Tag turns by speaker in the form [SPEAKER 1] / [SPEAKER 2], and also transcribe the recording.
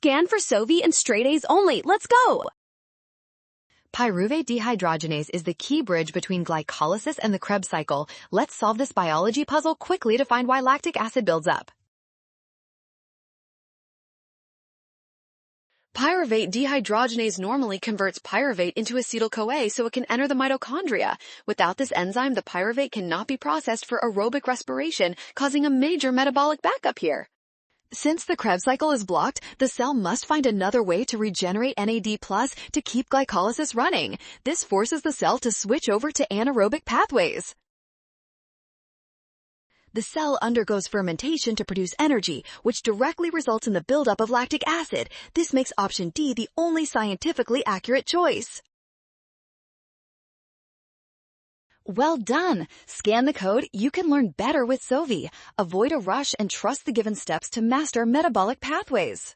[SPEAKER 1] Scan for Sovi and straight A's only. Let's go!
[SPEAKER 2] Pyruvate dehydrogenase is the key bridge between glycolysis and the Krebs cycle. Let's solve this biology puzzle quickly to find why lactic acid builds up. Pyruvate dehydrogenase normally converts pyruvate into acetyl-CoA so it can enter the mitochondria. Without this enzyme, the pyruvate cannot be processed for aerobic respiration, causing a major metabolic backup here. Since the Krebs cycle is blocked, the cell must find another way to regenerate NAD+ to keep glycolysis running. This forces the cell to switch over to anaerobic pathways. The cell undergoes fermentation to produce energy, which directly results in the buildup of lactic acid. This makes option D the only scientifically accurate choice. Well done! Scan the code. You can learn better with Sovi. Avoid a rush and trust the given steps to master metabolic pathways.